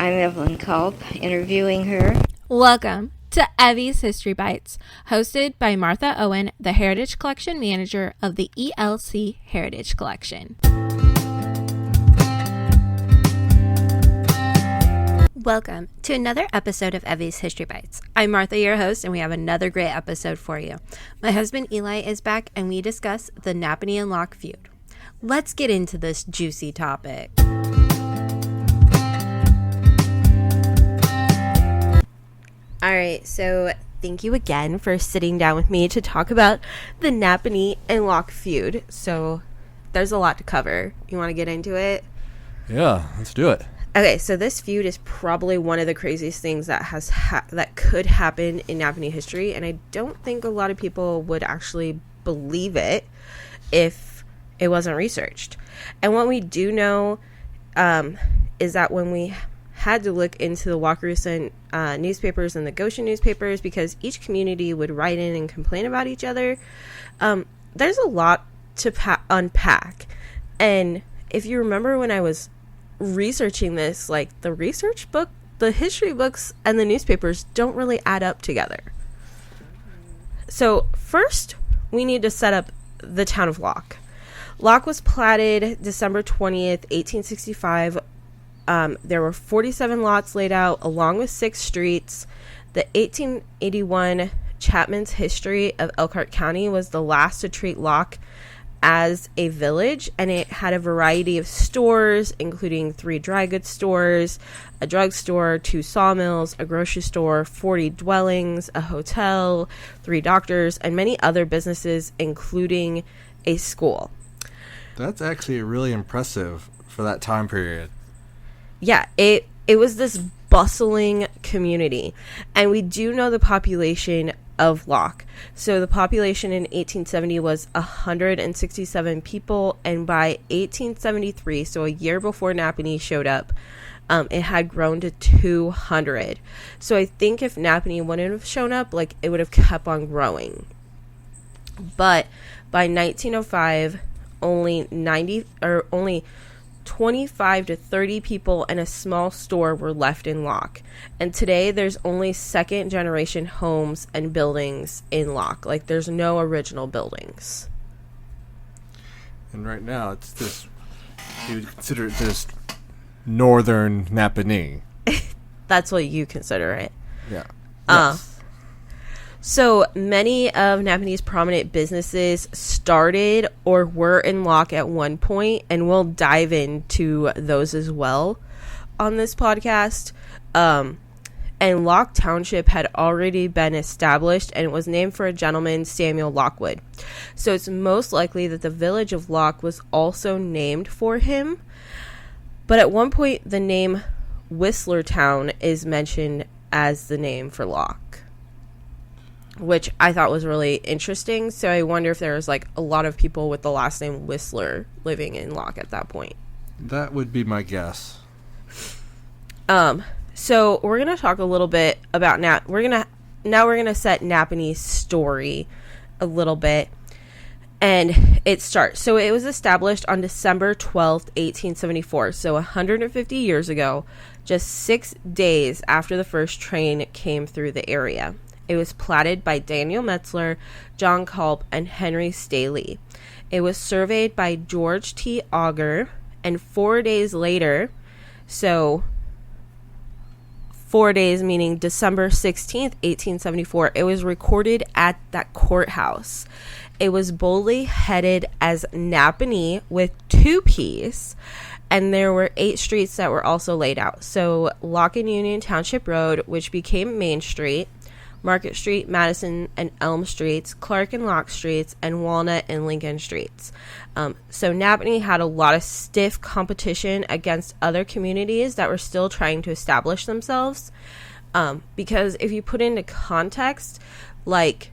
I'm Evelyn Culp, interviewing her. Welcome to Evie's History Bites, hosted by Martha Owen, the Heritage Collection Manager of the ELC Heritage Collection. Welcome to another episode of Evie's History Bites. I'm Martha, your host, and we have another great episode for you. My husband Eli is back, and we discuss the Nappanee and Locke Feud. Let's get into this juicy topic. All right, so thank you again for sitting down with me to talk about the Nappanee and Locke Feud. So there's a lot to cover. You want to get into it? Yeah, let's do it. Okay, so this feud is probably one of the craziest things that that could happen in Nappanee history, and I don't think a lot of people would actually believe it if it wasn't researched. And what we do know is that when we had to look into the Wakarusa newspapers and the Goshen newspapers, because each community would write in and complain about each other, there's a lot to unpack. And if you remember when I was researching this, like the history books and the newspapers don't really add up together. So first we need to set up the town of Locke. Locke was platted December 20th, 1865. There were 47 lots laid out along with 6 streets. The 1881 Chapman's History of Elkhart County was the last to treat Locke as a village, and it had a variety of stores, including 3 dry goods stores, a drugstore, 2 sawmills, a grocery store, 40 dwellings, a hotel, 3 doctors, and many other businesses, including a school. That's actually really impressive for that time period. Yeah, it was this bustling community, and we do know the population of Locke. So the population in 1870 was 167 people, and by 1873, so a year before Nappanee showed up, it had grown to 200. So I think if Nappanee wouldn't have shown up, like, it would have kept on growing. But by 1905, only 25 to 30 people and a small store were left in Locke. And today there's only second generation homes and buildings in Locke. Like, there's no original buildings. And right now it's this, you would consider it this northern Nappanee. That's what you consider it. Yeah. Yes. So many of Nappanee's prominent businesses started or were in Locke at one point, and we'll dive into those as well on this podcast. And Locke Township had already been established, and it was named for a gentleman, Samuel Lockwood. So it's most likely that the village of Locke was also named for him. But at one point, the name Whistlertown is mentioned as the name for Locke, which I thought was really interesting. So I wonder if there was like a lot of people with the last name Whistler living in Locke at that point. That would be my guess. So we're going to talk a little bit about we're going to set Nappanee's story a little bit. And it starts. So it was established on December 12th, 1874. So 150 years ago, just 6 days after the first train came through the area. It was platted by Daniel Metzler, John Culp, and Henry Staley. It was surveyed by George T. Auger, and 4 days later, so 4 days meaning December 16th, 1874, it was recorded at that courthouse. It was boldly headed as Nappanee with 2 P's, and there were 8 streets that were also laid out. So Locke and Union Township Road, which became Main Street, Market Street, Madison and Elm Streets, Clark and Locke Streets, and Walnut and Lincoln Streets. So Nappanee had a lot of stiff competition against other communities that were still trying to establish themselves. Because if you put into context, like,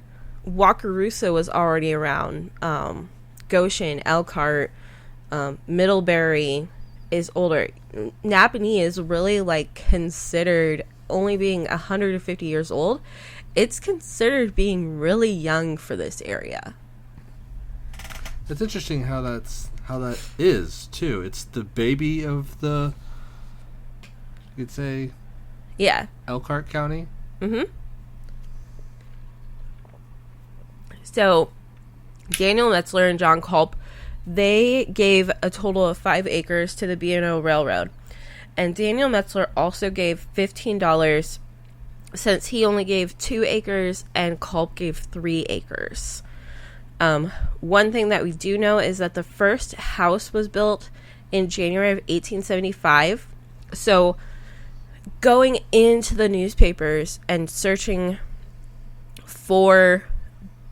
Wakarusa was already around. Goshen, Elkhart, Middlebury is older. Nappanee is really, like, considered only being 150 years old. It's considered being really young for this area. It's interesting how that is too. It's the baby of the You could say Yeah. Elkhart County. Mm-hmm. So, Daniel Metzler and John Culp, they gave a total of 5 acres to the B&O Railroad. And Daniel Metzler also gave $15 since he only gave 2 acres and Culp gave 3 acres. One thing that we do know is that the first house was built in January of 1875. So going into the newspapers and searching for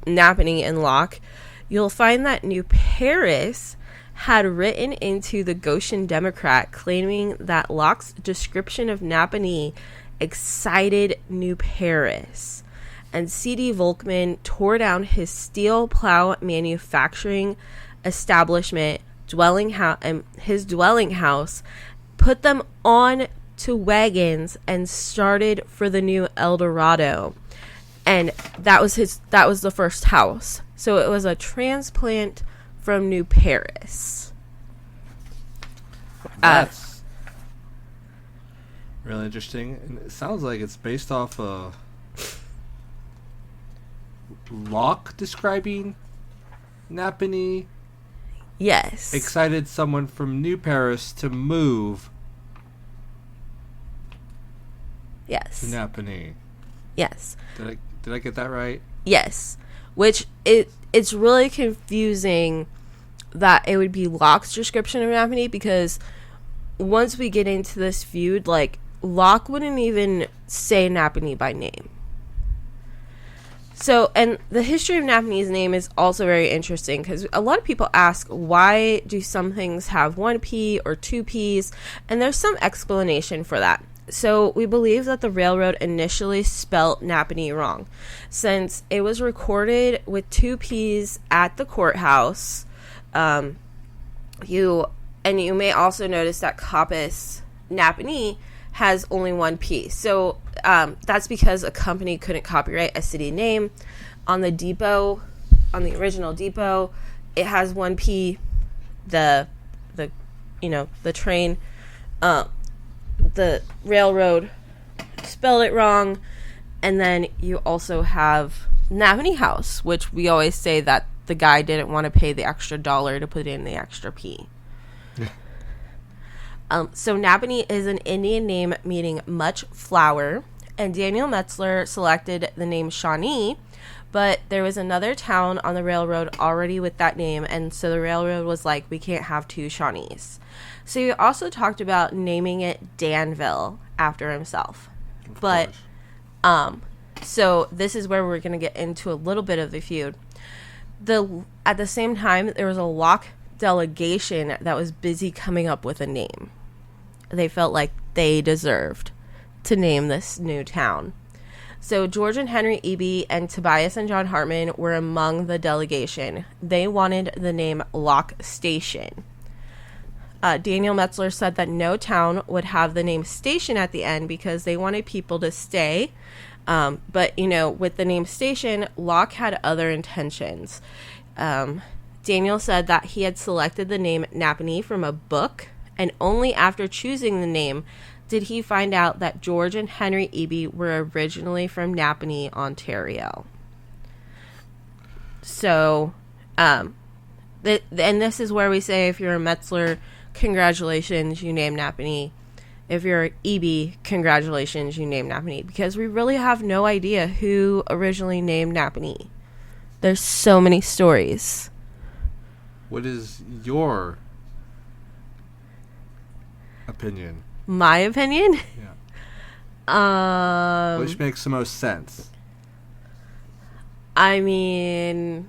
Nappanee and Locke, you'll find that New Paris had written into the Goshen Democrat claiming that Locke's description of Nappanee excited New Paris. And C.D. Volkman tore down his steel plow manufacturing establishment, his dwelling house, put them on to wagons, and started for the new El Dorado. And that was the first house. So it was a transplant from New Paris. That's really interesting. And it sounds like it's based off Locke describing Nappanee. Yes. Excited someone from New Paris to move Yes. to Nappanee. Yes. Did I get that right? Yes. Which it's really confusing that it would be Locke's description of Nappanee, because once we get into this feud, like, Locke wouldn't even say Nappanee by name. So, and the history of Nappanee's name is also very interesting, because a lot of people ask, why do some things have 1 P or 2 Ps? And there's some explanation for that. So, we believe that the railroad initially spelt Nappanee wrong, since it was recorded with 2 Ps at the courthouse. You may also notice that Coppice Nappanee has only 1 P. So that's because a company couldn't copyright a city name. On the depot, on the original depot, it has 1 P. The train, the railroad spelled it wrong. And then you also have Nappanee House, which we always say that the guy didn't want to pay the extra $1 to put in the extra P. So Nappanee is an Indian name meaning much flour, and Daniel Metzler selected the name Shawnee, but there was another town on the railroad already with that name, and so the railroad was like, we can't have 2 Shawnees. So he also talked about naming it Danville after himself. But so this is where we're going to get into a little bit of the feud. At the same time, there was a Locke delegation that was busy coming up with a name. They felt like they deserved to name this new town. So George and Henry Eby and Tobias and John Hartman were among the delegation. They wanted the name Locke Station. Daniel Metzler said that no town would have the name Station at the end because they wanted people to stay. But, with the name Station, Locke had other intentions. Daniel said that he had selected the name Nappanee from a book, and only after choosing the name did he find out that George and Henry Eby were originally from Nappanee, Ontario. So, and this is where we say, if you're a Metzler, congratulations, you named Nappanee. If you're Eby, congratulations, you named Nappanee. Because we really have no idea who originally named Nappanee. There's so many stories. What is your opinion? My opinion? Yeah. Which makes the most sense? I mean,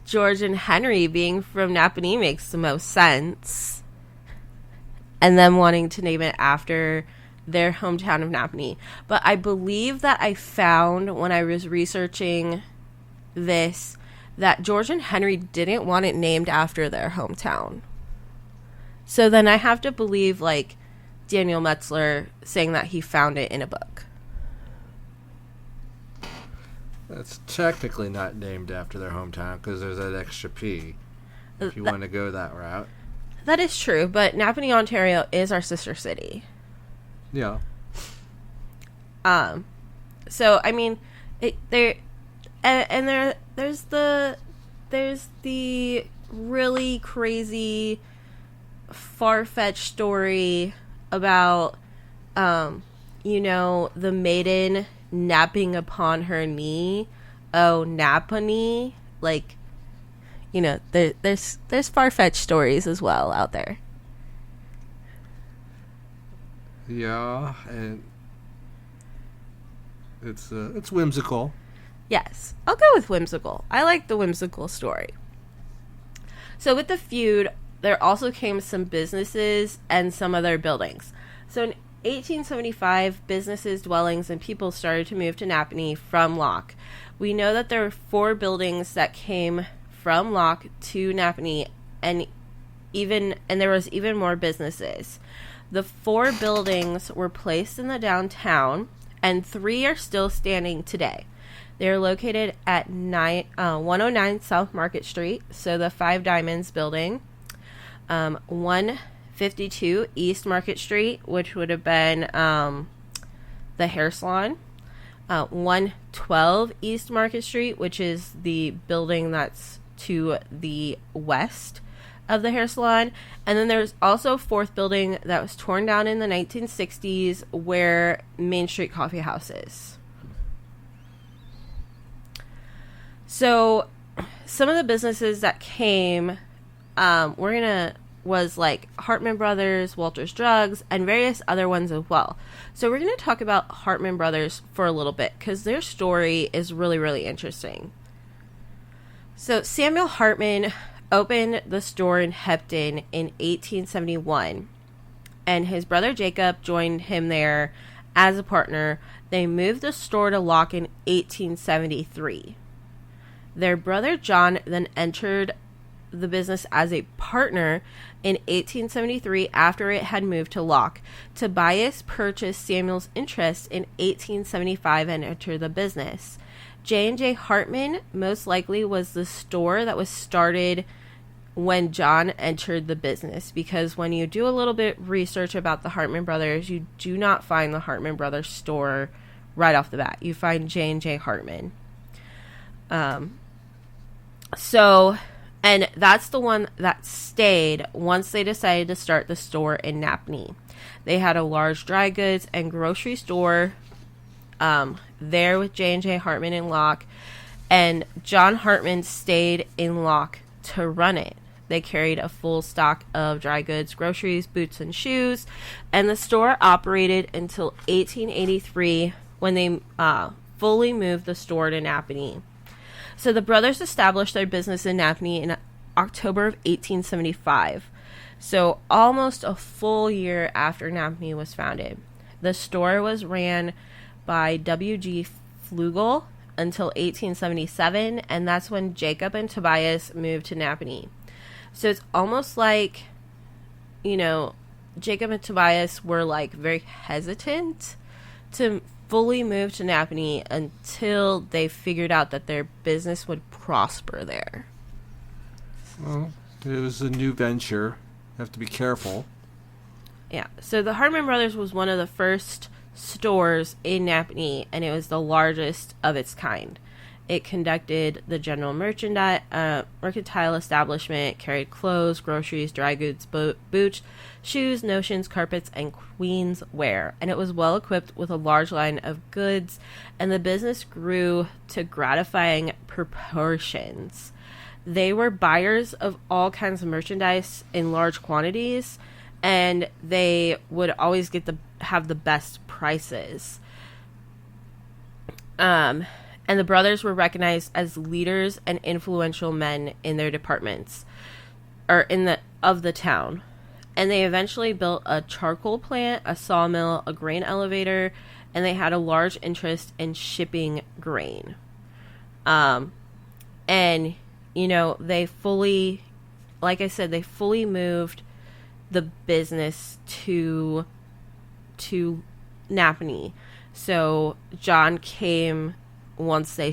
George and Henry being from Nappanee makes the most sense. And them wanting to name it after their hometown of Nappanee. But I believe that I found when I was researching this that George and Henry didn't want it named after their hometown. So then I have to believe, like, Daniel Metzler saying that he found it in a book. That's technically not named after their hometown because there's that extra P. If you want to go that route. That is true, but Nappanee, Ontario is our sister city. Yeah. So I mean, there's the really crazy, far-fetched story about the maiden napping upon her knee. Oh, Nappanee, like, there's far-fetched stories as well out there. Yeah, and it's whimsical. Yes, I'll go with whimsical. I like the whimsical story. So with the feud, there also came some businesses and some other buildings. So in 1875, businesses, dwellings, and people started to move to Nappanee from Locke. We know that there were 4 buildings that came from Locke to Nappanee, and there was even more businesses. The 4 buildings were placed in the downtown, and 3 are still standing today. They're located at 109 South Market Street, so the 5 Diamonds building, 152 East Market Street, which would have been the hair salon, 112 East Market Street, which is the building that's to the west of the hair salon, and then there's also a 4th building that was torn down in the 1960s where Main Street Coffee House is. So some of the businesses that came was like Hartman Brothers, Walter's Drugs, and various other ones as well. So we're going to talk about Hartman Brothers for a little bit because their story is really, really interesting. So Samuel Hartman opened the store in Hepton in 1871, and his brother Jacob joined him there as a partner. They moved the store to Locke in 1873. Their brother John then entered the business as a partner in 1873 after it had moved to Locke. Tobias purchased Samuel's interest in 1875 and entered the business. J&J Hartman most likely was the store that was started when John entered the business, because when you do a little bit research about the Hartman Brothers, you do not find the Hartman Brothers store right off the bat. You find J&J Hartman. And that's the one that stayed once they decided to start the store in Nappanee. They had a large dry goods and grocery store there with J&J Hartman and Locke, and John Hartman stayed in Locke to run it. They carried a full stock of dry goods, groceries, boots, and shoes, and the store operated until 1883 when they fully moved the store to Nappanee. So the brothers established their business in Nappanee in October of 1875. So almost a full year after Nappanee was founded. The store was ran by W.G. Flugel until 1877, and that's when Jacob and Tobias moved to Nappanee. So it's almost like, Jacob and Tobias were like very hesitant to fully move to Nappanee until they figured out that their business would prosper there. Well, it was a new venture. You have to be careful. Yeah. So the Hartman Brothers was one of the first stores in Nappanee, and it was the largest of its kind. It conducted the general mercantile establishment, carried clothes, groceries, dry goods, boots, shoes, notions, carpets, and queen's wear. And it was well equipped with a large line of goods, and the business grew to gratifying proportions. They were buyers of all kinds of merchandise in large quantities, and they would always have the best prices. And the brothers were recognized as leaders and influential men in their departments, or of the town. And they eventually built a charcoal plant, a sawmill, a grain elevator, and they had a large interest in shipping grain. And they fully moved the business to Nappanee. So John came. Once they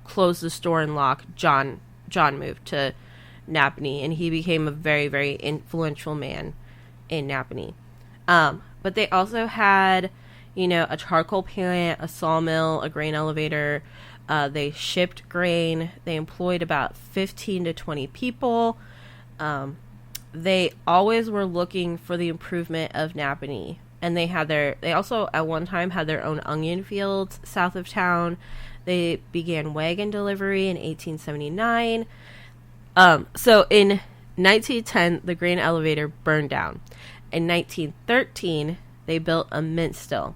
closed the store in Locke, John moved to Nappanee, and he became a very, very influential man in Nappanee. But they also had, a charcoal plant, a sawmill, a grain elevator. They shipped grain. They employed about 15 to 20 people. They always were looking for the improvement of Nappanee. And they also at one time had their own onion fields south of town. They began wagon delivery in 1879. So in 1910, the grain elevator burned down. In 1913, they built a mint still.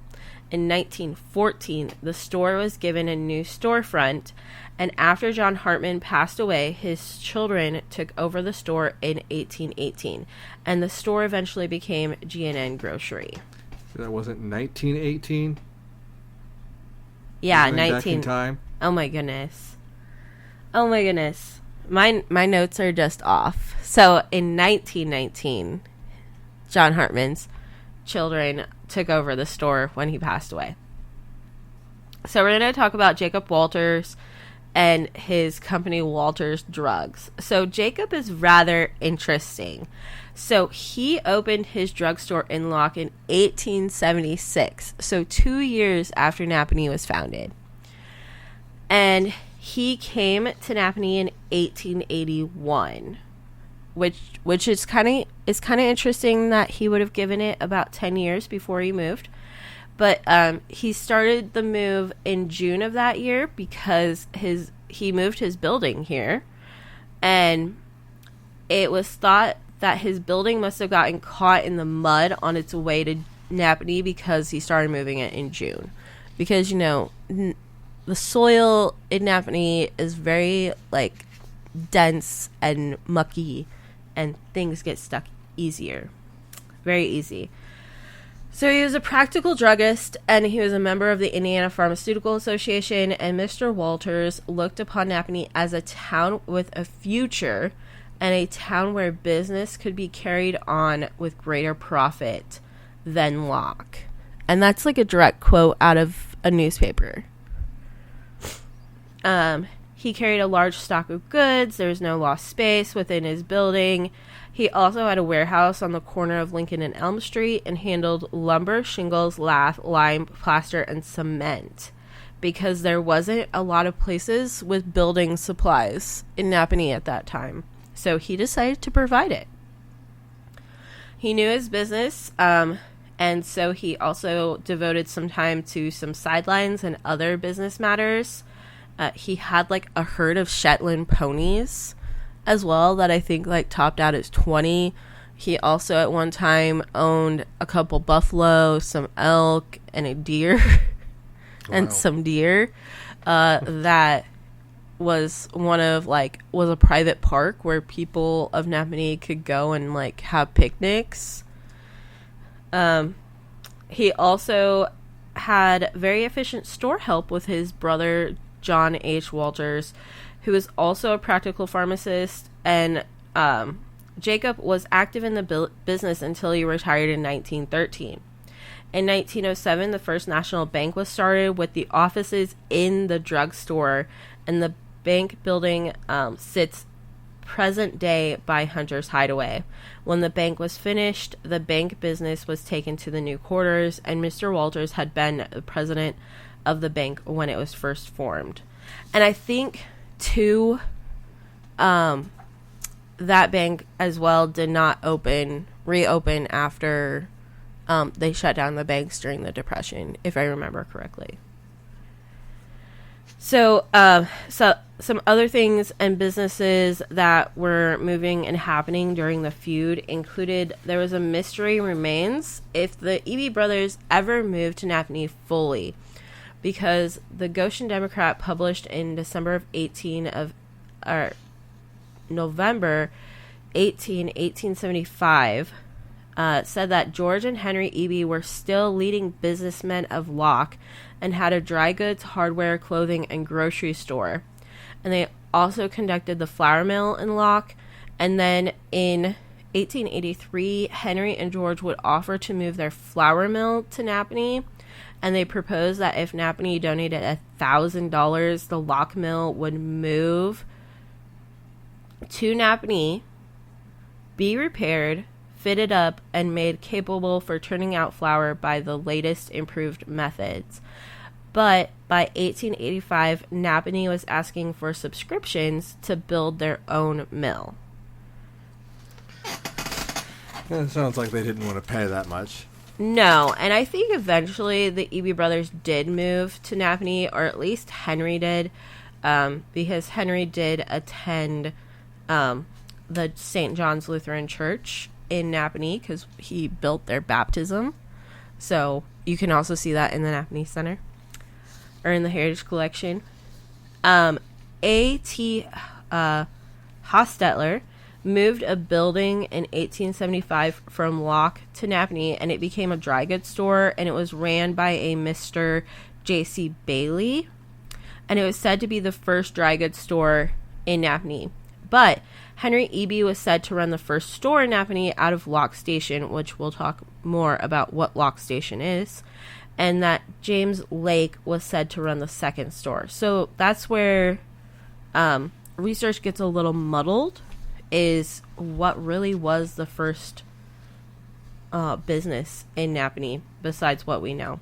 In 1914, the store was given a new storefront, and after John Hartman passed away, his children took over the store in 1818, and the store eventually became G&N Grocery. So that wasn't 1918? Yeah, Back 19. in time? Oh my goodness. My notes are just off. So in 1919, John Hartman's children took over the store when he passed away. So we're going to talk about Jacob Walters and his company Walters Drugs. So Jacob is rather interesting. So he opened his drugstore in Locke in 1876. So 2 years after Nappanee was founded. And he came to Nappanee in 1881. Which is kind of interesting that he would have given it about 10 years before he moved. But he started the move in June of that year because he moved his building here. And it was thought that his building must have gotten caught in the mud on its way to Nappanee because he started moving it in June. Because, the soil in Nappanee is very, dense and mucky. And things get stuck easier. Very easy. So he was a practical druggist, and he was a member of the Indiana Pharmaceutical Association, and Mr. Walters looked upon Nappanee as a town with a future and a town where business could be carried on with greater profit than Locke. And that's a direct quote out of a newspaper. He carried a large stock of goods. There was no lost space within his building. He also had a warehouse on the corner of Lincoln and Elm Street and handled lumber, shingles, lath, lime, plaster, and cement because there wasn't a lot of places with building supplies in Nappanee at that time. So he decided to provide it. He knew his business, and so he also devoted some time to some sidelines and other business matters. He had a herd of Shetland ponies as well that I think topped out as 20. He also at one time owned a couple buffalo, some elk, and a deer and some deer. That was was a private park where people of Nappanee could go and have picnics. He also had very efficient store help with his brother John H. Walters, who was also a practical pharmacist, and Jacob was active in the business until he retired in 1913. In 1907, the First National Bank was started with the offices in the drugstore, and the bank building sits present day by Hunter's Hideaway. When the bank was finished, the bank business was taken to the new quarters, and Mr. Walters had been the president of the bank when it was first formed. And I think too that bank as well did not reopen after they shut down the banks during the Depression, if I remember correctly. So some other things and businesses that were moving and happening during the feud included, there was a mystery remains if the Eby brothers ever moved to Nappanee fully, because the Goshen Democrat published in November 1875 said that George and Henry Eby were still leading businessmen of Locke and had a dry goods, hardware, clothing, and grocery store. And they also conducted the flour mill in Locke. And then in 1883, Henry and George would offer to move their flour mill to Nappanee. And they proposed that if Nappanee donated $1,000, the Locke mill would move to Nappanee, be repaired, fitted up and made capable for turning out flour by the latest improved methods. But by 1885, Nappanee was asking for subscriptions to build their own mill. It sounds like they didn't want to pay that much. No, and I think eventually the Eby brothers did move to Nappanee, or at least Henry did, because Henry did attend the St. John's Lutheran Church in Nappanee because he built their baptism. So you can also see that in the Nappanee Center or in the Heritage Collection. A.T. Hostetler moved a building in 1875 from Locke to Nappanee, and it became a dry goods store, and it was ran by a Mr. J.C. Bailey, and it was said to be the first dry goods store in Nappanee. But Henry Eby was said to run the first store in Nappanee out of Locke Station, which we'll talk more about what Locke Station is, and that James Lake was said to run the second store. So that's where research gets a little muddled, is what really was the first business in Nappanee besides what we know.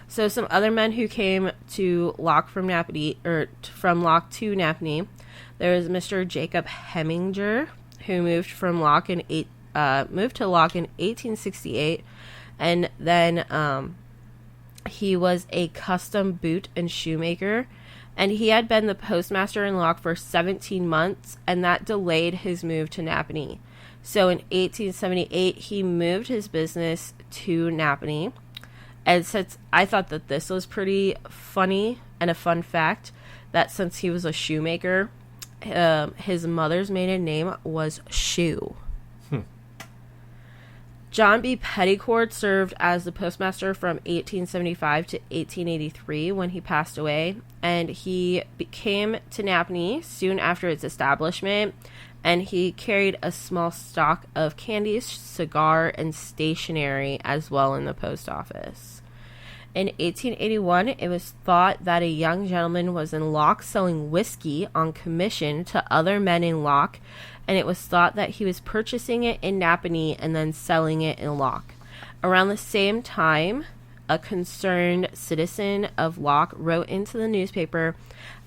So some other men who came to Locke from Nappanee, or from Locke to Nappanee, there was Mr. Jacob Heminger, who moved to Locke in 1868, and then he was a custom boot and shoemaker, and he had been the postmaster in Locke for 17 months, and that delayed his move to Nappanee. So in 1878, he moved his business to Nappanee. And since I thought that this was pretty funny and a fun fact, that since he was a shoemaker, his mother's maiden name was Shoe. John B. Petticord served as the postmaster from 1875 to 1883 when he passed away, and he came to Nappanee soon after its establishment, and he carried a small stock of candies, cigar, and stationery as well in the post office. In 1881, it was thought that a young gentleman was in Locke selling whiskey on commission to other men in Locke, and it was thought that he was purchasing it in Nappanee and then selling it in Locke. Around the same time, a concerned citizen of Locke wrote into the newspaper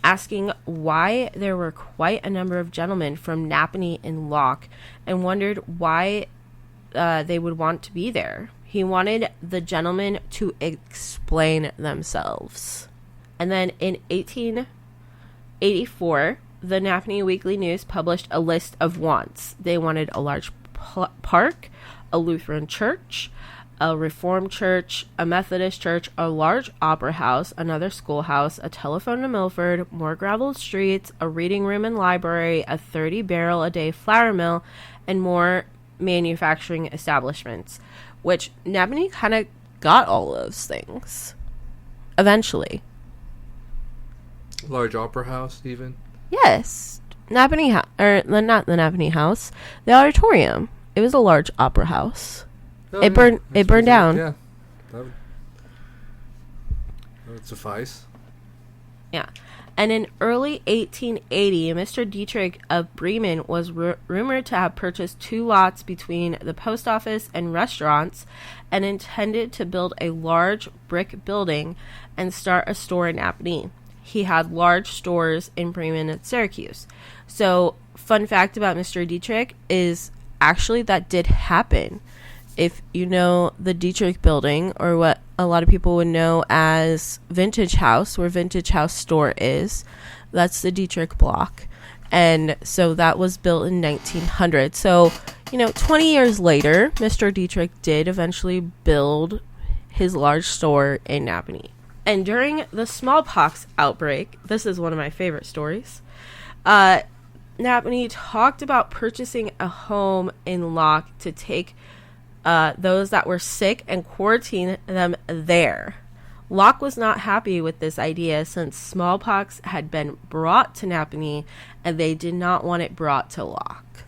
asking why there were quite a number of gentlemen from Nappanee and Locke, and wondered why they would want to be there. He wanted the gentlemen to explain themselves. And then in 1884, the Nappanee Weekly News published a list of wants. They wanted a large park, a Lutheran church, a Reformed church, a Methodist church, a large opera house, another schoolhouse, a telephone to Milford, more graveled streets, a reading room and library, a 30-barrel-a-day flour mill, and more manufacturing establishments, which Nappanee kind of got all those things eventually. Large opera house, even? Yes. Nappanee or not the Nappanee House, the auditorium. It was a large opera house. Oh, it burned down. Yeah. That would suffice. Yeah. And in early 1880, Mr. Dietrich of Bremen was rumored to have purchased 2 lots between the post office and restaurants and intended to build a large brick building and start a store in Nappanee. He had large stores in Bremen and Syracuse. So, fun fact about Mr. Dietrich is actually that did happen. If you know the Dietrich building, or what a lot of people would know as Vintage House, where Vintage House store is, that's the Dietrich block. And so that was built in 1900. So, 20 years later, Mr. Dietrich did eventually build his large store in Nappanee. And during the smallpox outbreak, this is one of my favorite stories, Nappanee talked about purchasing a home in Locke to take those that were sick and quarantine them there. Locke was not happy with this idea since smallpox had been brought to Nappanee and they did not want it brought to Locke.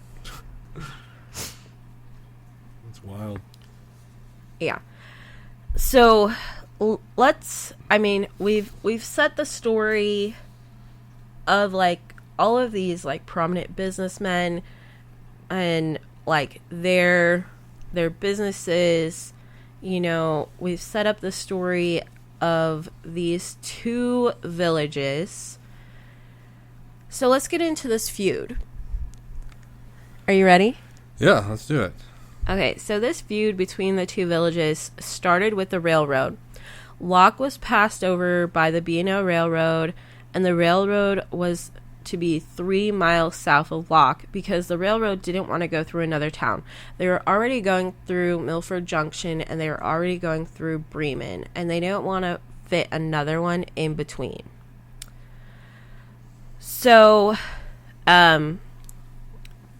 That's wild. Yeah. So we've set the story of all of these prominent businessmen and their their businesses. We've set up the story of these two villages. So let's get into this feud. Are you ready? Yeah, let's do it. Okay, so this feud between the two villages started with the railroad. Locke was passed over by the B&O Railroad, and the railroad was to be 3 miles south of Locke because the railroad didn't want to go through another town. They were already going through Milford Junction, and they were already going through Bremen, and they didn't want to fit another one in between. So, but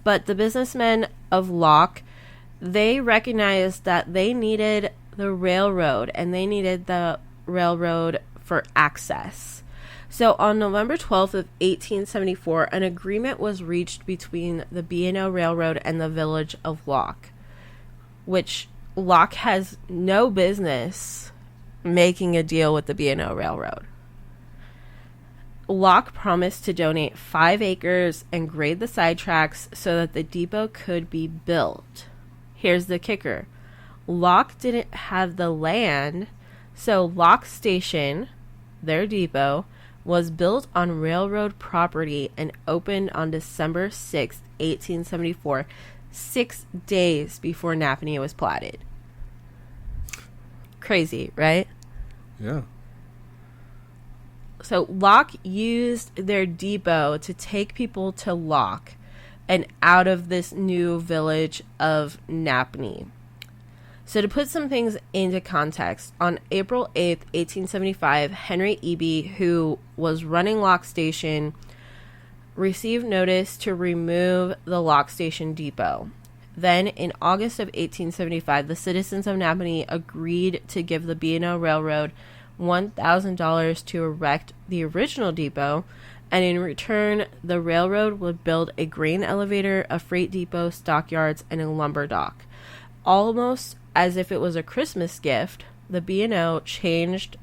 the businessmen of Locke, they recognized that they needed the railroad, and they needed the railroad for access. So on November 12th of 1874, an agreement was reached between the B&O Railroad and the village of Locke, which Locke has no business making a deal with the B&O Railroad. Locke promised to donate 5 acres and grade the sidetracks so that the depot could be built. Here's the kicker. Locke didn't have the land, so Locke Station, their depot, was built on railroad property and opened on December 6, 1874, 6 days before Nappanee was platted. Crazy, right? Yeah. So Locke used their depot to take people to Locke and out of this new village of Nappanee. So to put some things into context, on April 8th, 1875, Henry Eby, who was running Locke Station, received notice to remove the Locke Station depot. Then, in August of 1875, the citizens of Nappanee agreed to give the B&O Railroad $1,000 to erect the original depot, and in return, the railroad would build a grain elevator, a freight depot, stockyards, and a lumber dock. Almost as if it was a Christmas gift, the B&O changed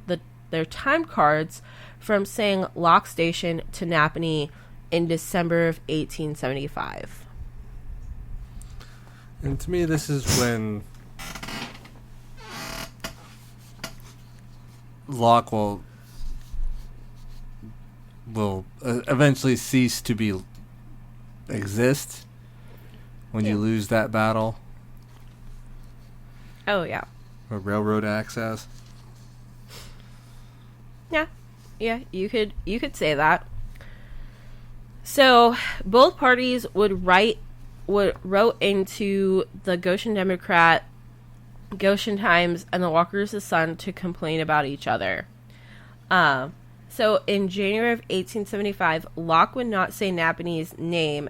their time cards from saying Locke Station to Nappanee in December of 1875. And to me, this is when Locke will eventually cease to exist when you lose that battle. Oh, yeah. Or railroad access. Yeah, you could say that. So, both parties wrote into the Goshen Democrat, Goshen Times, and the Walker's Sun to complain about each other. So, in January of 1875, Locke would not say Nappanee's name,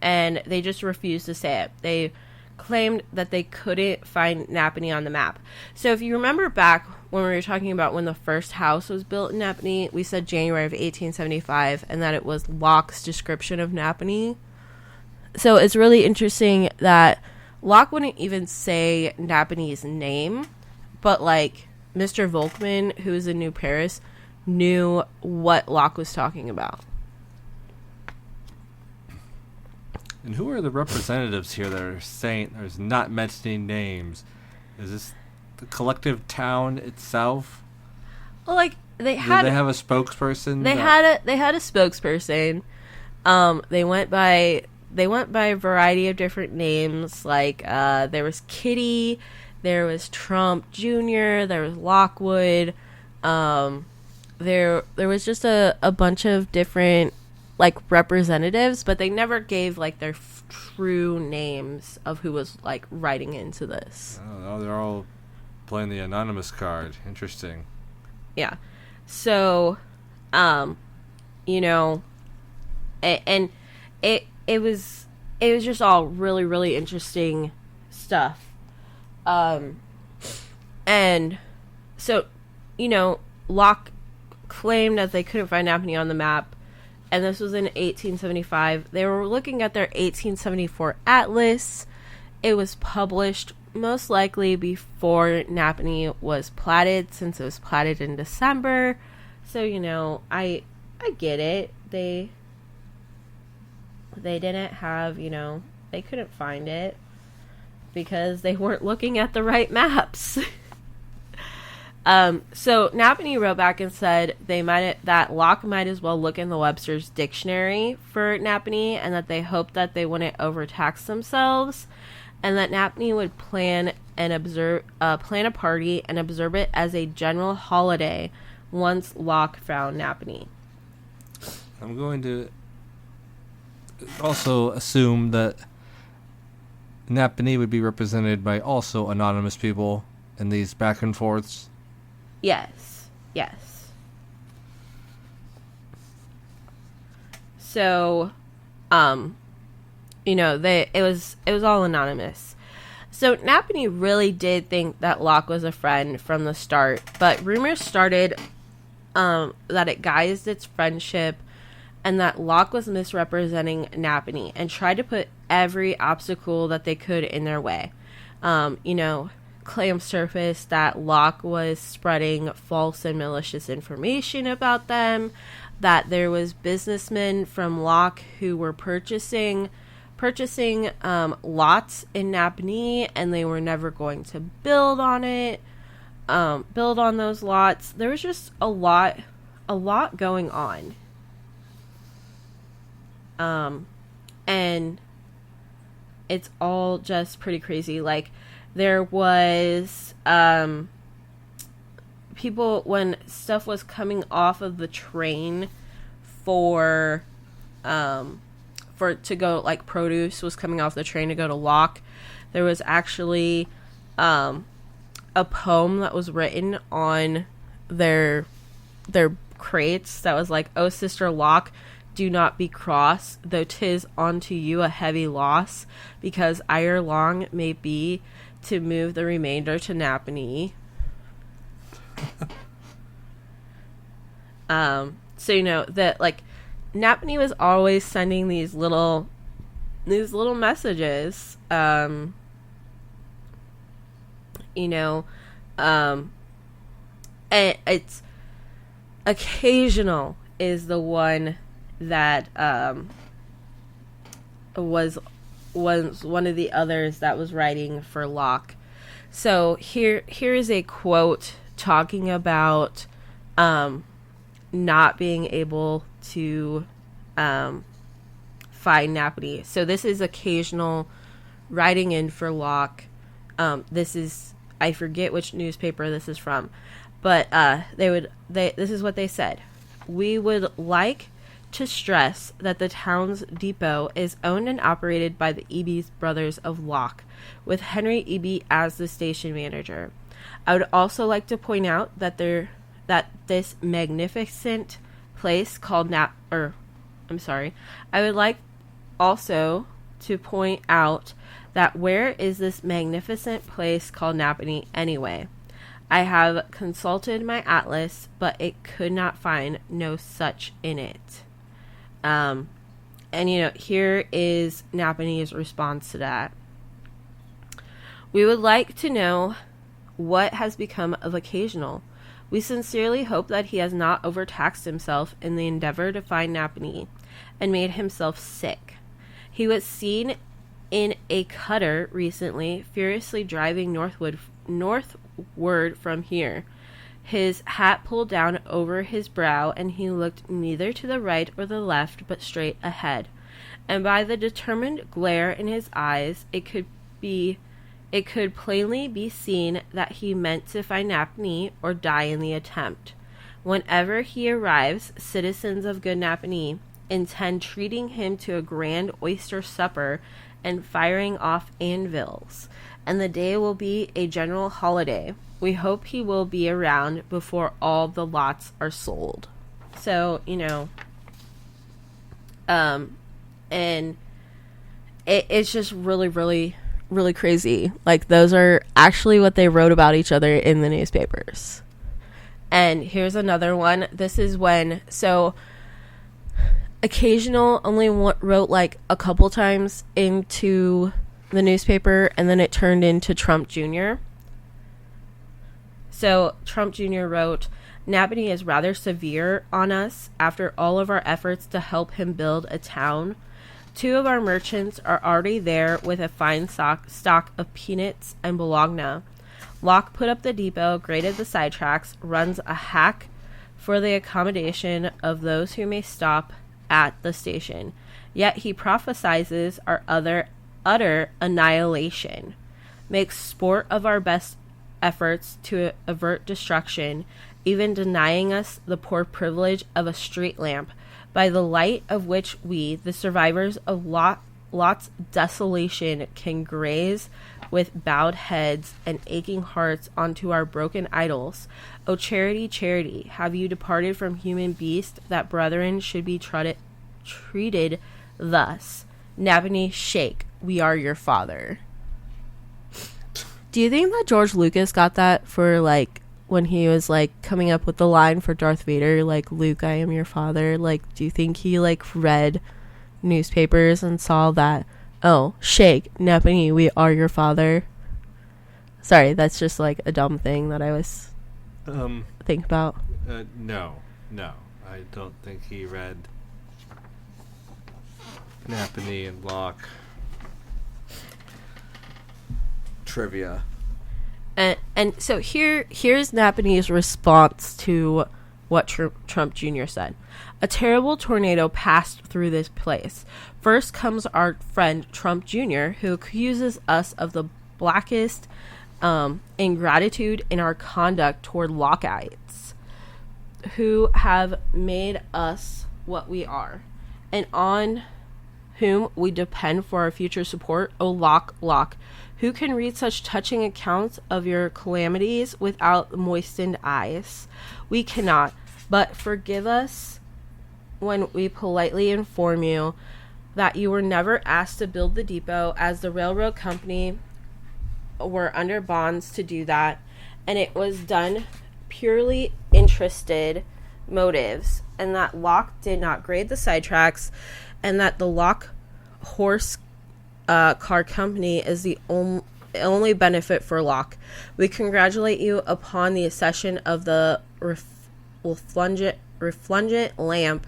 and they just refused to say it. They claimed that they couldn't find Nappanee on the map. So if you remember back when we were talking about when the first house was built in Nappanee, we said January of 1875 and that it was Locke's description of Nappanee. So it's really interesting that Locke wouldn't even say Nappanee's name, but like Mr. Volkman, who is in New Paris, knew what Locke was talking about. And who are the representatives here that are saying there's not mentioning names? Is this the collective town itself? Well, like Did they have a spokesperson? They had a spokesperson. They went by a variety of different names. Like there was Kitty, there was Trump Jr., there was Lockwood. There was just a bunch of different like representatives, but they never gave like their true names of who was like writing into this. Oh, they're all playing the anonymous card. Interesting. Yeah. So, you know, and it was just all really, really interesting stuff. And so, you know, Locke claimed that they couldn't find Nappanee on the map. And this was in 1875. They were looking at their 1874 atlas. It was published most likely before Nappanee was platted, since it was platted in December. So, you know, I get it. They didn't have, you know, they couldn't find it. because they weren't looking at the right maps. So Nappanee wrote back and said that Locke might as well look in the Webster's dictionary for Nappanee, and that they hoped that they wouldn't overtax themselves, and that Nappanee would plan a party and observe it as a general holiday once Locke found Nappanee. I'm going to also assume that Nappanee would be represented by also anonymous people in these back and forths. Yes. So, it was all anonymous. So Nappanee really did think that Locke was a friend from the start, but rumors started that it guised its friendship, and that Locke was misrepresenting Nappanee and tried to put every obstacle that they could in their way. Claims surfaced that Locke was spreading false and malicious information about them, that there was businessmen from Locke who were purchasing lots in Nappanee, and they were never going to build on those lots. There was just a lot going on. And it's all just pretty crazy. Like, there was people, when stuff was coming off of the train to go, like, produce was coming off the train to go to Locke, there was actually a poem that was written on their crates that was like, "Oh, Sister Locke, do not be cross, though 'tis unto you a heavy loss, because ere long may be to move the remainder to Nappanee." So that, like, Nappanee was always sending these little messages, and it's occasional is the one that was one of the others that was writing for Locke. So here is a quote talking about not being able to find Nappanee. So this is occasional writing in for Locke. This is, I forget which newspaper this is from, but this is what they said. "We would like to stress that the town's depot is owned and operated by the Eby brothers of Locke, with Henry Eby as the station manager. I would also like to point out that this magnificent place called I would like also to point out that where is this magnificent place called Nappanee anyway? I have consulted my atlas, but it could not find no such in it." And here is Nappanee's response to that. "We would like to know what has become of Occasional. We sincerely hope that he has not overtaxed himself in the endeavor to find Nappanee, and made himself sick. He was seen in a cutter recently, furiously driving northward from here, his hat pulled down over his brow, and he looked neither to the right or the left, but straight ahead. And by the determined glare in his eyes, it could plainly be seen that he meant to find Nappanee or die in the attempt. Whenever he arrives, citizens of good Nappanee intend treating him to a grand oyster supper and firing off anvils, and the day will be a general holiday. We hope he will be around before all the lots are sold." So, and it's just really, really, really crazy. Like, those are actually what they wrote about each other in the newspapers. And here's another one. This is when, Occasional only wrote like a couple times into the newspaper, and then it turned into Trump Jr. So Trump Jr. wrote, "Nappanee is rather severe on us after all of our efforts to help him build a town. Two of our merchants are already there with a fine stock of peanuts and bologna. Locke put up the depot, graded the sidetracks, runs a hack for the accommodation of those who may stop at the station. Yet he prophesizes our utter annihilation, makes sport of our best efforts to avert destruction, even denying us the poor privilege of a street lamp, by the light of which we, the survivors of Lot's desolation, can graze with bowed heads and aching hearts onto our broken idols. O charity, charity, have you departed from human beast that brethren should be treated thus? Nappanee, shake, we are your father. Do you think that George Lucas got that for, like, when he was, like, coming up with the line for Darth Vader, like, Luke, I am your father? Like, do you think he, like, read newspapers and saw that, oh, shake, Nappanee, we are your father? Sorry, that's just, like, a dumb thing that I was thinking about. No. I don't think he read Nappanee and Locke trivia. And so here's Nappanee's response to what Trump Jr. said. A terrible tornado passed through this place. First comes our friend Trump Jr., who accuses us of the blackest ingratitude in our conduct toward Lockeites, who have made us what we are, and on whom we depend for our future support. O Locke, who can read such touching accounts of your calamities without moistened eyes? We cannot, but forgive us when we politely inform you that you were never asked to build the depot, as the railroad company were under bonds to do that, and it was done purely interested motives, and that Locke did not grade the sidetracks, and that the Locke horse car company is the only benefit for Locke. We congratulate you upon the accession of the refulgent lamp,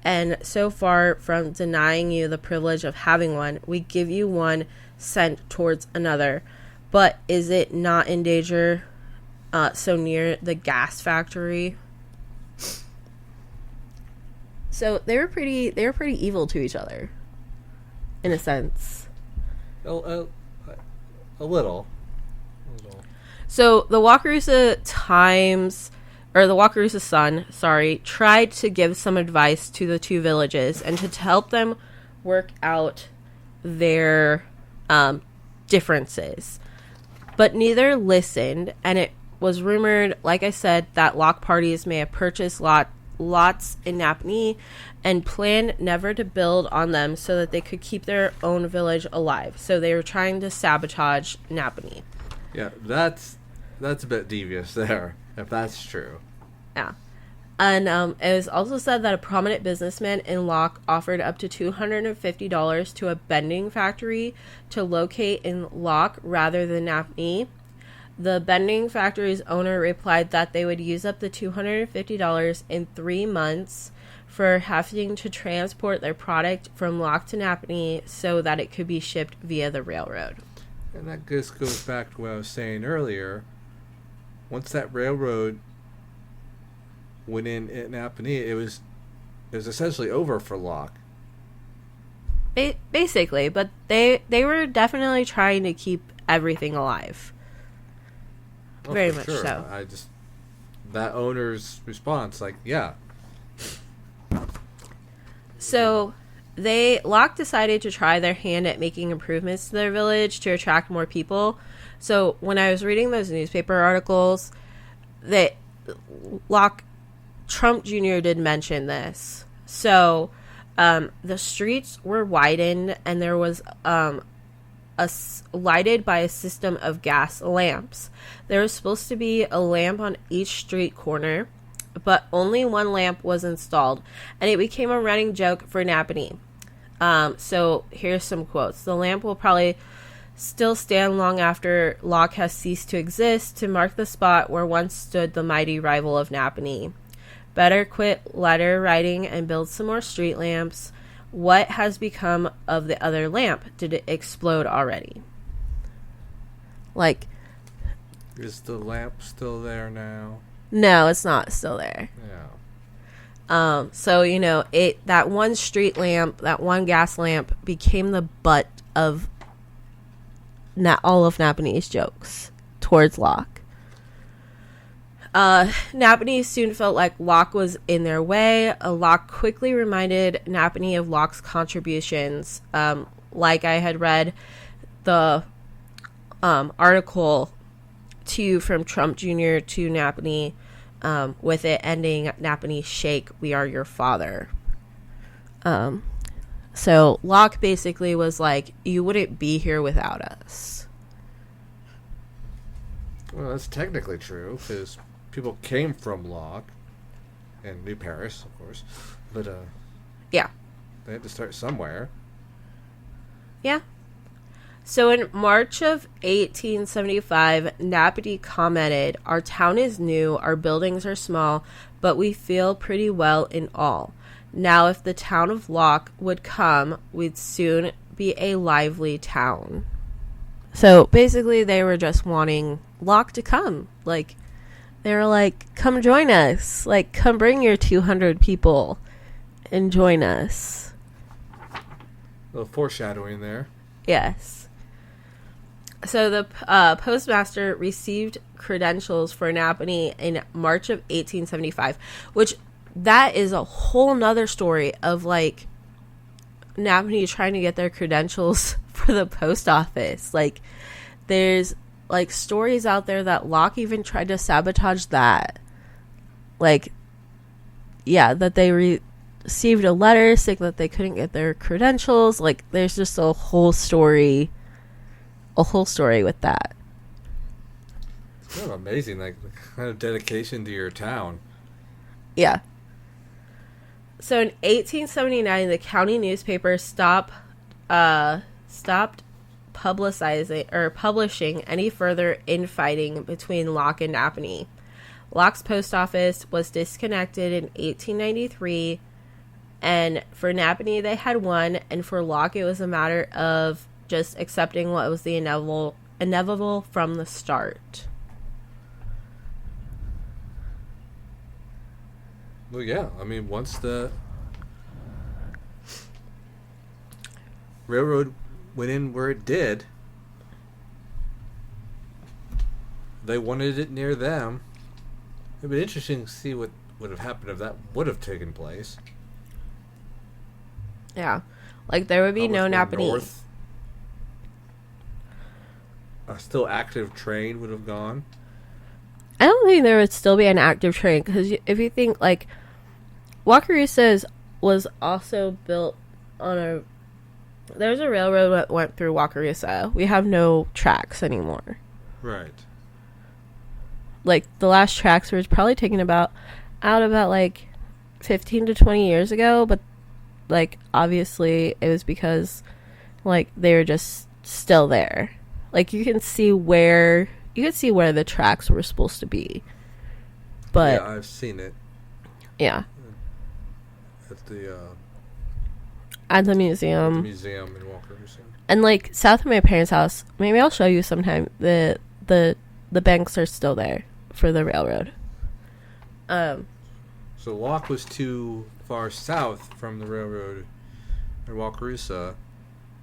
and so far from denying you the privilege of having one, we give you one sent towards another. But is it not in danger so near the gas factory? So they were pretty evil to each other, in a sense. A little. So the Wakarusa Sun, tried to give some advice to the two villages and to help them work out their differences. But neither listened, and it was rumored, like I said, that Locke parties may have purchased lots in Nappanee and planned never to build on them so that they could keep their own village alive. So they were trying to sabotage Nappanee. Yeah, that's a bit devious there, if that's true. Yeah. And it was also said that a prominent businessman in Locke offered up to $250 to a bending factory to locate in Locke rather than Nappanee. The bending factory's owner replied that they would use up the $250 in 3 months for having to transport their product from Locke to Nappanee so that it could be shipped via the railroad. And that just goes back to what I was saying earlier. Once that railroad went in at Nappanee, it was essentially over for Locke. Basically, but they were definitely trying to keep everything alive. Oh, very much sure. so. That owner's response, like, yeah. So Locke decided to try their hand at making improvements to their village to attract more people. So when I was reading those newspaper articles, that Trump Jr. did mention this. So the streets were widened, and there was lighted by a system of gas lamps. There was supposed to be a lamp on each street corner, but only one lamp was installed, and it became a running joke for Nappanee. So here's some quotes. The lamp will probably still stand long after Locke has ceased to exist to mark the spot where once stood the mighty rival of Nappanee. Better quit letter writing and build some more street lamps. What has become of the other lamp? Did it explode already? Like, is the lamp still there now? no, it's not still there. Yeah. So, you know, that one street lamp, that one gas lamp became the butt of all of Nappanee's jokes towards Locke. Nappanee soon felt like Locke was in their way. Locke quickly reminded Nappanee of Locke's contributions. Like I had read the article from Trump Jr. to Nappanee, with it ending Nappanee shake, we are your father. So Locke basically was like, you wouldn't be here without us. Well, that's technically true, because people came from Locke and New Paris, of course. But, yeah. They had to start somewhere. Yeah. So in March of 1875, Nappanee commented, our town is new, our buildings are small, but we feel pretty well in all. Now, if the town of Locke would come, we'd soon be a lively town. So basically, they were just wanting Locke to come. Like, they were like, come join us. Like, come bring your 200 people and join us. A little foreshadowing there. Yes. So the postmaster received credentials for Nappanee in March of 1875, which that is a whole nother story of like Nappanee trying to get their credentials for the post office. Like, there's like stories out there that Locke even tried to sabotage that. Like, yeah, that they received a letter saying that they couldn't get their credentials. Like, there's just a whole story with that. It's kind of amazing, like the kind of dedication to your town. Yeah. So in 1879, the county newspaper stopped publishing any further infighting between Locke and Nappanee. Locke's post office was disconnected in 1893, and for Nappanee they had won, and for Locke it was a matter of just accepting what was the inevitable from the start. Well, yeah. I mean, once the railroad went in where it did, they wanted it near them. It'd be interesting to see what would have happened if that would have taken place. Yeah. Like, there would be no Nappanee. A still active train would have gone. I don't think there would still be an active train, because if you think, like, Wakarusa was also built on there's a railroad that went through Wakarusa. We have no tracks anymore. Right. Like, the last tracks were probably taken about like 15 to 20 years ago, but like, obviously it was because like they were just still there. Like, you could see where the tracks were supposed to be. But yeah, I've seen it. Yeah. At the museum. Museum in Wakarusa. And like south of my parents' house, maybe I'll show you sometime. The banks are still there for the railroad. So Locke was too far south from the railroad in Wakarusa.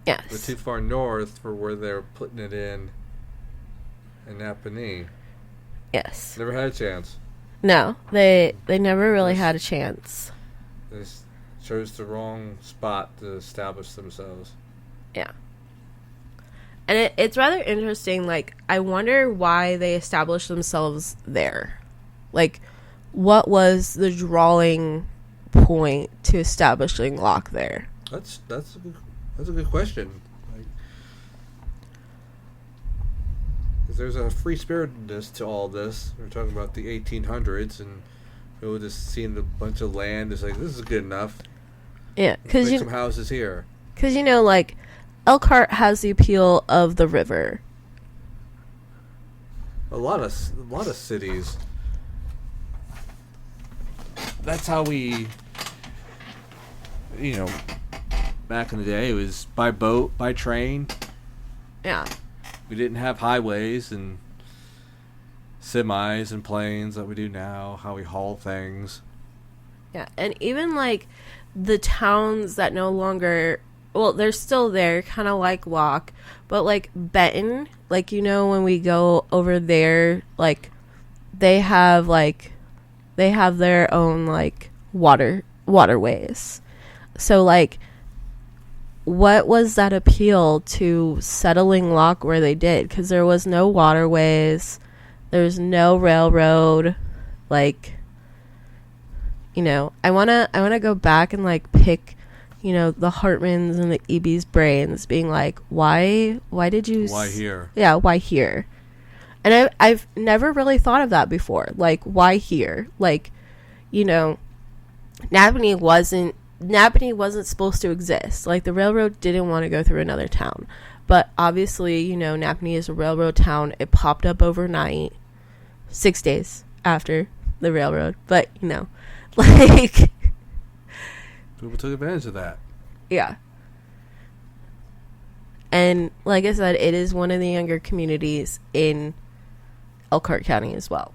Yes. But too far north for where they're putting it in Nappanee. Yes. Never had a chance. No, they never really had a chance. They chose the wrong spot to establish themselves. Yeah. And it's rather interesting. Like, I wonder why they established themselves there. Like, what was the drawing point to establishing Locke there? That's a good question. Like, 'cause there's a free spiritedness to all this. We're talking about the 1800s, and people just seeing a bunch of land. It's like, this is good enough. Yeah, because some houses here. Because like, Elkhart has the appeal of the river. A lot of cities. That's how we, back in the day, it was by boat, by train. Yeah. We didn't have highways and semis and planes that we do now, how we haul things. Yeah, and even, like, the towns that no longer... Well, they're still there, kind of like Locke. But, like, Benton, like, you know, when we go over there, like, they have their own, like, waterways. So, like, what was that appeal to settling Locke where they did? Because there was no waterways. There's no railroad. Like, you know, I wanna go back and, like, pick, you know, the Hartmans and the EB's brains, being like, why did you... Why here? Yeah, why here? And I've never really thought of that before. Like, why here? Like, you know, Nappanee wasn't supposed to exist. Like, the railroad didn't want to go through another town. But obviously, you know, Nappanee is a railroad town. It popped up overnight, 6 days after the railroad. But, you know, like... People took advantage of that. Yeah. And like I said, it is one of the younger communities in Elkhart County as well.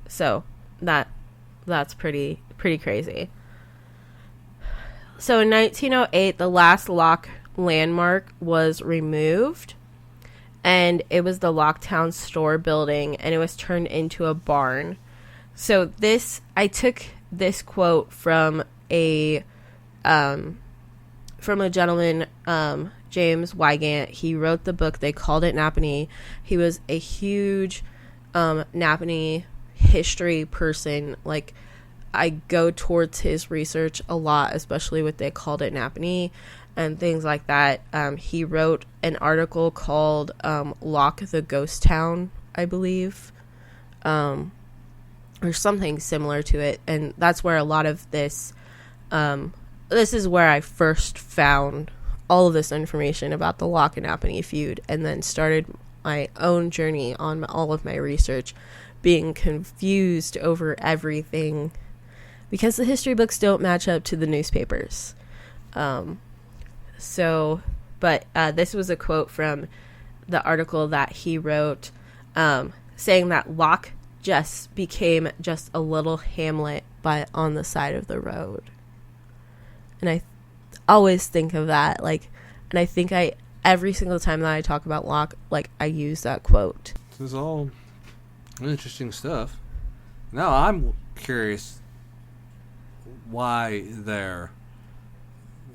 So that's pretty crazy. So in 1908, the last Locke landmark was removed, and it was the Locktown store building, and it was turned into a barn. So I took this quote from a gentleman, James Wygant. He wrote the book. They called it Nappanee. He was a huge Nappanee history person. Like, I go towards his research a lot, especially with They Called It Nappanee and things like that. He wrote an article called Locke the Ghost Town, I believe. Or something similar to it, and that's where a lot of this is where I first found all of this information about the Locke and Nappanee feud, and then started my own journey on all of my research, being confused over everything because the history books don't match up to the newspapers. This was a quote from the article that he wrote, saying that Locke just became just a little hamlet on the side of the road. And I always think of that, like, and I think every single time that I talk about Locke, like, I use that quote. This is all interesting stuff. Now I'm curious why there,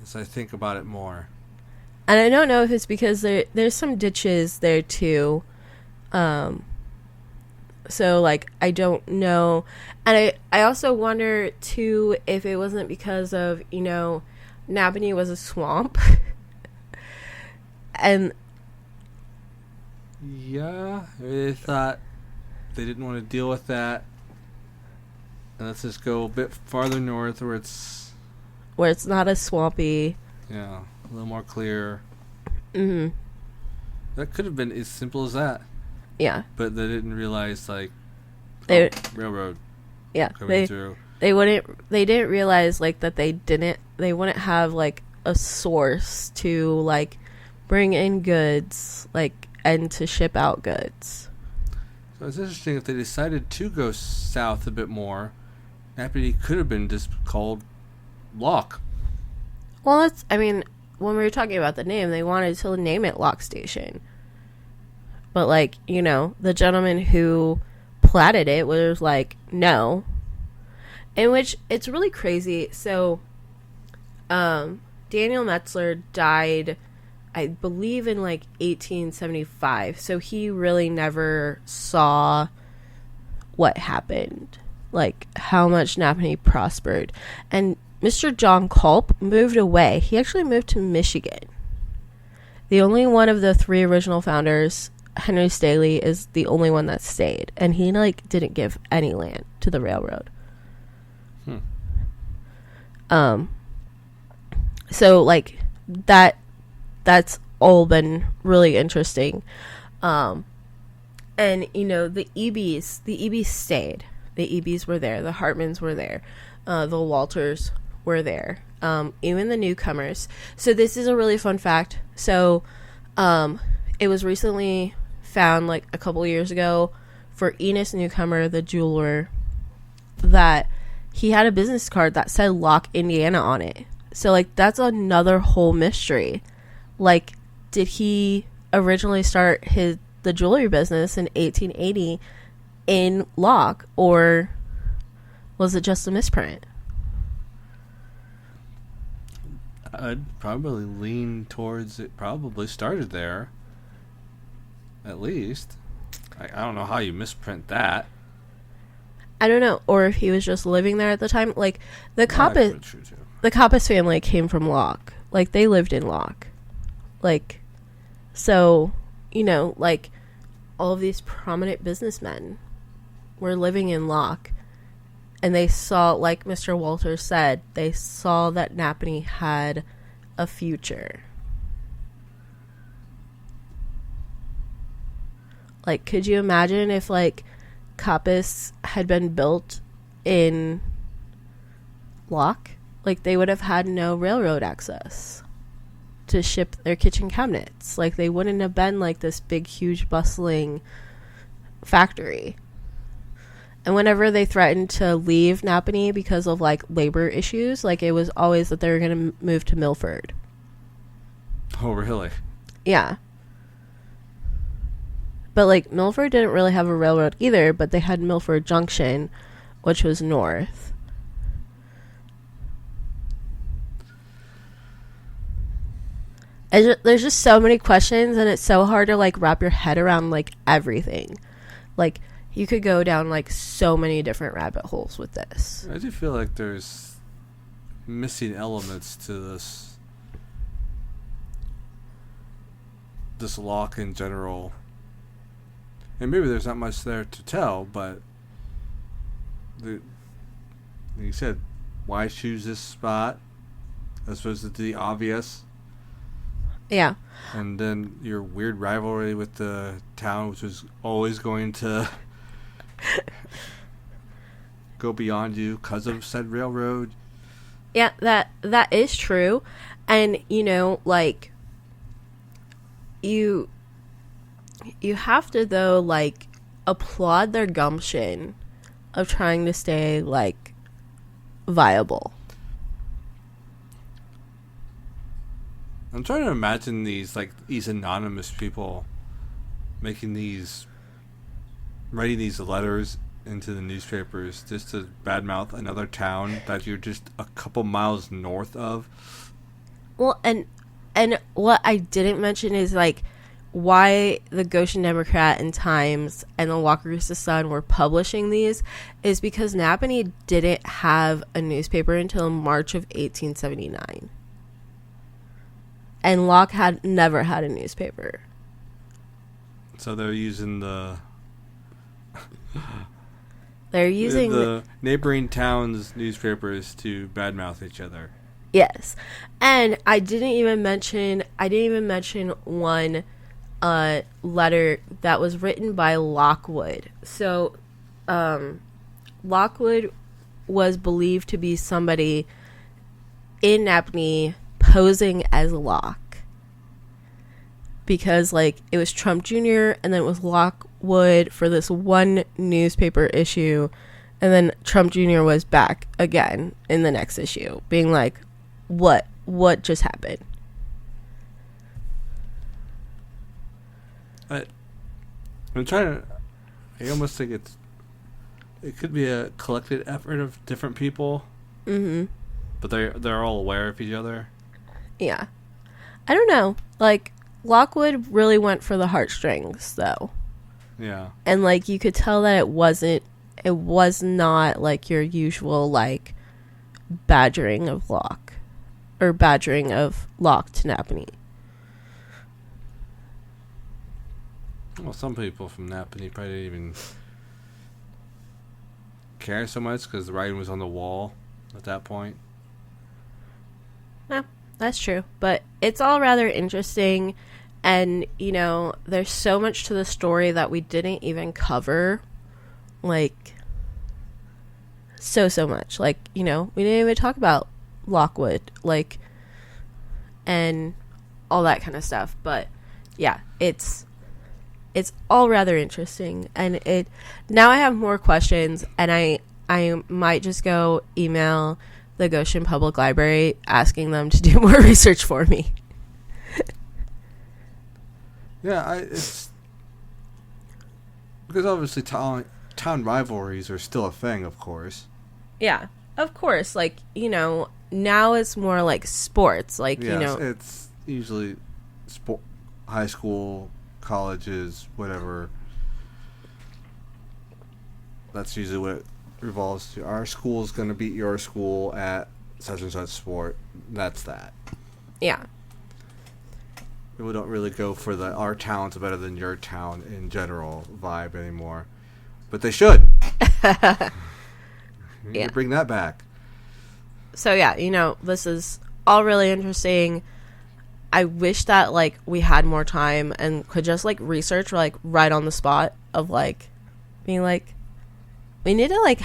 as I think about it more. And I don't know if it's because there's some ditches there too. So, like, I don't know. And I also wonder, too, if it wasn't because of, you know, Nappanee was a swamp. And... Yeah, they thought they didn't want to deal with that. And let's just go a bit farther north where it's not as swampy. Yeah, a little more clear. Mm-hmm. That could have been as simple as that. Yeah. But they didn't realize, like, railroad coming through. They didn't realize, like, that they wouldn't have, like, a source to, like, bring in goods, like, and to ship out goods. So it's interesting, if they decided to go south a bit more, Nappanee could have been just called Locke. Well, when we were talking about the name, they wanted to name it Locke Station. But, like, you know, the gentleman who platted it was like, no. In which, it's really crazy. So, Daniel Metzler died, I believe, in, like, 1875. So he really never saw what happened. Like, how much Nappanee prospered. And Mr. John Culp moved away. He actually moved to Michigan. The only one of the three original founders, Henry Staley, is the only one that stayed, and he, like, didn't give any land to the railroad. So, like, that's all been really interesting. And, you know, the EBs stayed. The EBs were there. The Hartmans were there. The Walters were there, even the newcomers. So this is a really fun fact. So it was recently found, like, a couple years ago, for Enos Newcomer, the jeweler, that he had a business card that said Locke, Indiana on it. So, like, that's another whole mystery. Like, did he originally start the jewelry business in 1880 in Locke, or was it just a misprint? I'd probably lean towards it probably started there. At least. I don't know how you misprint that. I don't know. Or if he was just living there at the time. Like, the Coppice family came from Locke. Like, they lived in Locke. Like, so, you know, like, all of these prominent businessmen were living in Locke. And they saw, like Mr. Walters said, they saw that Nappanee had a future. Like, could you imagine if, like, Coppice had been built in Locke? Like, they would have had no railroad access to ship their kitchen cabinets. Like, they wouldn't have been, like, this big, huge, bustling factory. And whenever they threatened to leave Nappanee because of, like, labor issues, like, it was always that they were going to move to Milford. Oh, really? Yeah. But, like, Milford didn't really have a railroad either, but they had Milford Junction, which was north. There's just so many questions, and it's so hard to, like, wrap your head around, like, everything. Like, you could go down, like, so many different rabbit holes with this. I do feel like there's missing elements to this Locke in general. And maybe there's not much there to tell, but like you said, why choose this spot as opposed to the obvious? Yeah. And then your weird rivalry with the town, which was always going to go beyond you because of said railroad. Yeah, that is true. And, you know, like, you have to, though, like, applaud their gumption of trying to stay, like, viable. I'm trying to imagine these anonymous people writing these letters into the newspapers just to badmouth another town that you're just a couple miles north of. Well, and what I didn't mention is, like, why the Goshen Democrat and Times and the Wakarusa Sun were publishing these is because Nappanee didn't have a newspaper until March of 1879. And Locke had never had a newspaper. So they're using the neighboring towns' newspapers to badmouth each other. Yes. And I didn't even mention one letter that was written by Lockwood. So Lockwood was believed to be somebody in Nappanee posing as Locke, because, like, it was Trump Jr. and then it was Lockwood for this one newspaper issue, and then Trump Jr. was back again in the next issue being like, what just happened? I'm trying to. I almost think it could be a collected effort of different people. Mm-hmm. But they're all aware of each other. Yeah. I don't know. Like, Lockwood really went for the heartstrings, though. Yeah. And, like, you could tell that it was not, like, your usual, like, badgering of Locke. Or badgering of Locke to Nappanee. Well, some people from Nappanee probably didn't even care so much because the writing was on the wall at that point. Yeah, that's true. But it's all rather interesting. And, you know, there's so much to the story that we didn't even cover. Like, so much. Like, you know, we didn't even talk about Lockwood, like, and all that kind of stuff. But yeah, it's all rather interesting, and now I have more questions, and I might just go email the Goshen Public Library asking them to do more research for me. Yeah, it's because obviously town rivalries are still a thing, of course. Yeah, of course. Like, you know, now it's more like sports. Like, Yes, you know, it's usually high school, colleges, whatever. That's usually what it revolves to. Our school's going to beat your school at such and such sport. That's that. yeah. We don't really go for the our town's better than your town in general vibe anymore. But they should. Yeah. Bring that back. So yeah, you know, this is all really interesting. I wish that like we had more time and could just like research like right on the spot of like being like, we need to like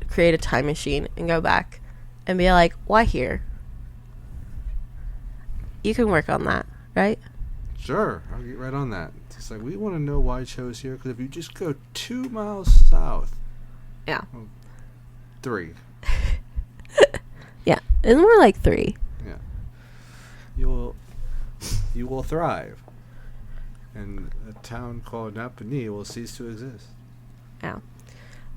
create a time machine and go back and be like, why here? You can work on that, right? Sure, I'll get right on that. It's like, we want to know why I chose here, because if you just go 2 miles south, Yeah. 3, Yeah. It's more like 3. yeah, you will thrive, and a town called Nappanee will cease to exist. Yeah.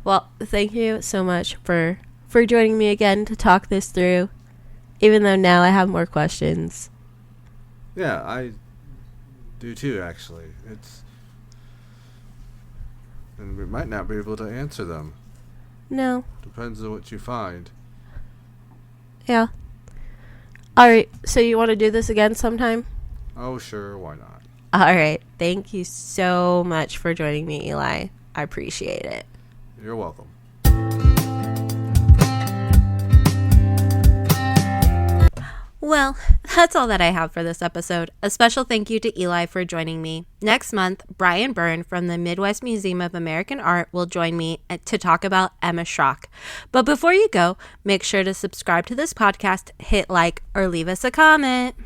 Well, thank you so much for joining me again to talk this through, even though now I have more questions. Yeah, I do too, actually. And we might not be able to answer them. No. Depends on what you find. Yeah. All right. So you want to do this again sometime? Oh, sure, why not? All right. Thank you so much for joining me, Eli. I appreciate it. You're welcome. Well, that's all that I have for this episode. A special thank you to Eli for joining me. Next month, Brian Byrne from the Midwest Museum of American Art will join me to talk about Emma Schrock. But before you go, make sure to subscribe to this podcast, hit like, or leave us a comment.